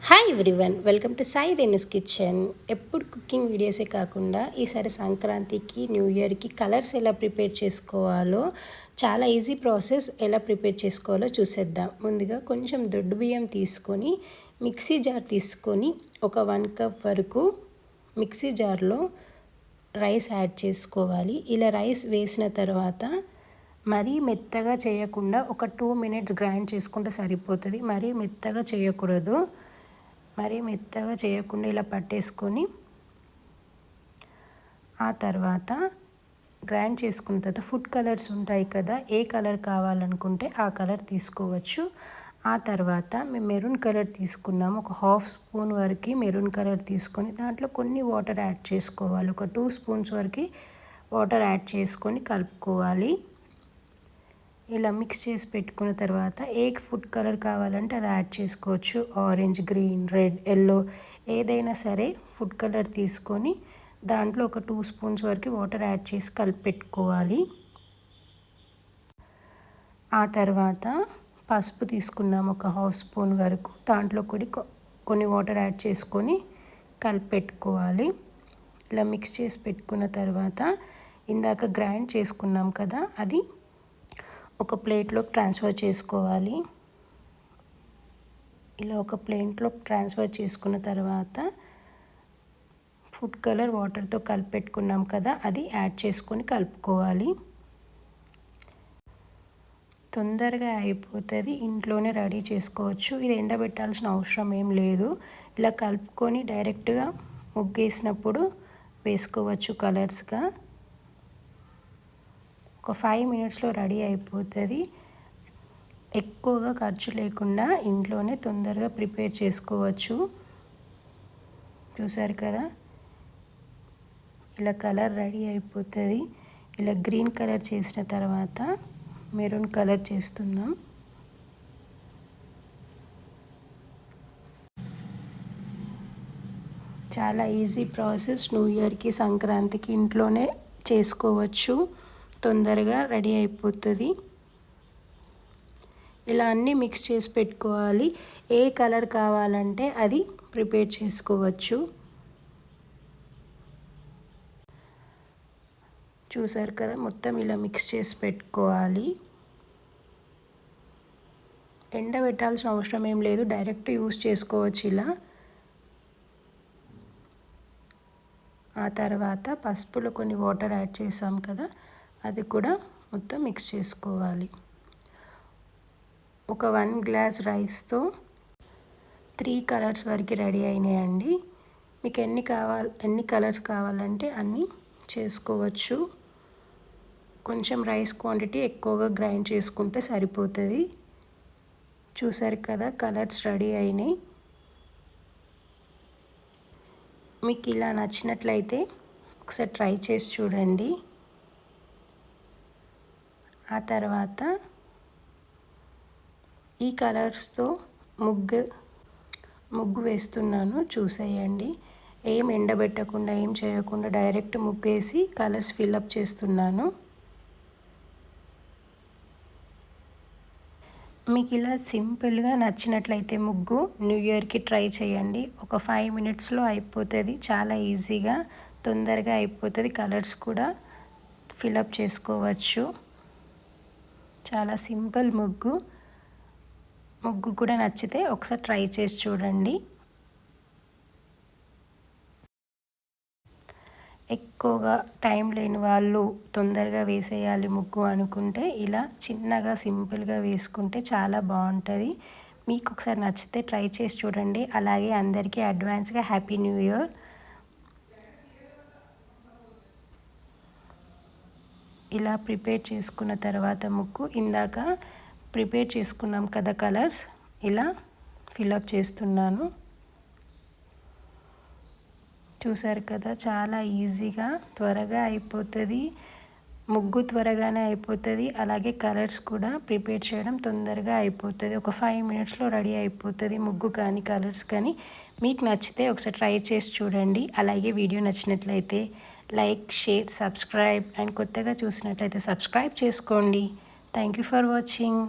Hi everyone, welcome to Sai Renu's kitchen. ఎప్పుడు cooking వీడియోసే కాకుండా ఈసారి సంక్రాంతికి న్యూ ఇయర్కి కలర్స్ ఎలా ప్రిపేర్ చేసుకోవాలో, చాలా ఈజీ ప్రాసెస్ ఎలా ప్రిపేర్ చేసుకోవాలో చూసేద్దాం. ముందుగా కొంచెం దొడ్డు బియ్యం తీసుకొని మిక్సీ జార్ తీసుకొని ఒక 1 కప్ వరకు మిక్సీ జార్లో రైస్ యాడ్ చేసుకోవాలి. ఇలా రైస్ వేసిన తర్వాత మరీ మెత్తగా చేయకుండా ఒక 2 మినిట్స్ గ్రైండ్ చేసుకుంటే సరిపోతుంది. మరీ మెత్తగా చేయకూడదు. మరీ మెత్తగా చేయకుండా ఇలా పట్టేసుకొని ఆ తర్వాత గ్రైండ్ చేసుకున్న తర్వాత ఫుడ్ కలర్స్ ఉంటాయి కదా, ఏ కలర్ కావాలనుకుంటే ఆ కలర్ తీసుకోవచ్చు. ఆ తర్వాత మేము మెరూన్ కలర్ తీసుకున్నాము. ఒక 1/2 స్పూన్ వరకు మెరూన్ కలర్ తీసుకొని దాంట్లో కొన్ని వాటర్ యాడ్ చేసుకోవాలి. ఒక 2 స్పూన్స్ వరకు వాటర్ యాడ్ చేసుకొని కలుపుకోవాలి. ఇలా మిక్స్ చేసి పెట్టుకున్న తర్వాత ఏ ఫుడ్ కలర్ కావాలంటే అది యాడ్ చేసుకోవచ్చు. ఆరెంజ్, గ్రీన్, రెడ్, ఎల్లో ఏదైనా సరే ఫుడ్ కలర్ తీసుకొని దాంట్లో ఒక 2 స్పూన్స్ వరకు వాటర్ యాడ్ చేసి కలిపి పెట్టుకోవాలి. ఆ తర్వాత పసుపు తీసుకున్నాము ఒక 1/2 స్పూన్ వరకు. దాంట్లో కొన్ని వాటర్ యాడ్ చేసుకొని కలిపి పెట్టుకోవాలి. ఇలా మిక్స్ చేసి పెట్టుకున్న తర్వాత ఇందాక గ్రైండ్ చేసుకున్నాం కదా, అది ఒక ప్లేట్లోకి ట్రాన్స్ఫర్ చేసుకోవాలి. ఇలా ఒక ప్లేట్లోకి ట్రాన్స్ఫర్ చేసుకున్న తర్వాత ఫుడ్ కలర్ వాటర్తో కలిపెట్టుకున్నాం కదా, అది యాడ్ చేసుకొని కలుపుకోవాలి. తొందరగా అయిపోతుంది, ఇంట్లోనే రెడీ చేసుకోవచ్చు. ఇది ఎండబెట్టాల్సిన అవసరం ఏం లేదు. ఇలా కలుపుకొని డైరెక్ట్గా ముగ్గేసినప్పుడు వేసుకోవచ్చు కలర్స్గా. ఒక 5 మినిట్స్లో రెడీ అయిపోతుంది. ఎక్కువగా ఖర్చు లేకుండా ఇంట్లోనే తొందరగా ప్రిపేర్ చేసుకోవచ్చు. చూసారు కదా, ఇలా కలర్ రెడీ అయిపోతుంది. ఇలా గ్రీన్ కలర్ చేసిన తర్వాత మెరూన్ కలర్ చేస్తున్నాం. చాలా ఈజీ ప్రాసెస్. న్యూ ఇయర్కి, సంక్రాంతికి ఇంట్లోనే చేసుకోవచ్చు. తొందరగా రెడీ అయిపోతుంది. ఇలా అన్నీ మిక్స్ చేసి పెట్టుకోవాలి. ఏ కలర్ కావాలంటే అది ప్రిపేర్ చేసుకోవచ్చు. చూసారు కదా, మొత్తం ఇలా మిక్స్ చేసి పెట్టుకోవాలి. ఎండబెట్టాల్సిన అవసరం ఏం లేదు, డైరెక్ట్ యూస్ చేసుకోవచ్చు ఇలా. ఆ తర్వాత పసుపులో కొన్ని వాటర్ యాడ్ చేసాం కదా, అది కూడా మొత్తం మిక్స్ చేసుకోవాలి. ఒక 1 గ్లాస్ రైస్తో 3 కలర్స్ వరకు రెడీ అయినాయండి. మీకు ఎన్ని కలర్స్ కావాలంటే అన్నీ చేసుకోవచ్చు. కొంచెం రైస్ క్వాంటిటీ ఎక్కువగా గ్రైండ్ చేసుకుంటే సరిపోతుంది. చూసారు కదా, కలర్స్ రెడీ అయినాయి. మీకు ఇలా నచ్చినట్లయితే ఒకసారి ట్రై చేసి చూడండి. ఆ తర్వాత ఈ కలర్స్తో ముగ్గు వేస్తున్నాను, చూసేయండి. ఏం ఎండబెట్టకుండా, ఏం చేయకుండా డైరెక్ట్ ముగ్గు వేసి కలర్స్ ఫిల్అప్ చేస్తున్నాను. మీకు ఇలా సింపుల్గా నచ్చినట్లయితే ముగ్గు న్యూ ఇయర్కి ట్రై చేయండి. ఒక 5 మినిట్స్లో అయిపోతుంది. చాలా ఈజీగా తొందరగా అయిపోతుంది. కలర్స్ కూడా ఫిల్అప్ చేసుకోవచ్చు. చాలా సింపుల్ ముగ్గు కూడా నచ్చితే ఒకసారి ట్రై చేసి చూడండి. ఎక్కువగా టైం లేని వాళ్ళు, తొందరగా వేసేయాలి ముగ్గు అనుకుంటే ఇలా చిన్నగా సింపుల్గా వేసుకుంటే చాలా బాగుంటుంది. మీకు ఒకసారి నచ్చితే ట్రై చేసి చూడండి. అలాగే అందరికీ అడ్వాన్స్గా హ్యాపీ న్యూ ఇయర్. ఇలా ప్రిపేర్ చేసుకున్న తర్వాత ముగ్గు ఇందాక ప్రిపేర్ చేసుకున్నాం కదా కలర్స్, ఇలా ఫిల్అప్ చేస్తున్నాను. చూసారు కదా, చాలా ఈజీగా త్వరగా అయిపోతుంది. ముగ్గు త్వరగానే అయిపోతుంది. అలాగే కలర్స్ కూడా ప్రిపేర్ చేయడం తొందరగా అయిపోతుంది. ఒక 5 మినిట్స్లో రెడీ అయిపోతుంది ముగ్గు కానీ కలర్స్ కానీ. మీకు నచ్చితే ఒకసారి ట్రై చేసి చూడండి. అలాగే వీడియో నచ్చినట్లయితే లైక్, షేర్, సబ్స్క్రైబ్ అండ్ కొత్తగా చూసినట్లయితే సబ్స్క్రైబ్ చేసుకోండి. Thank you for watching.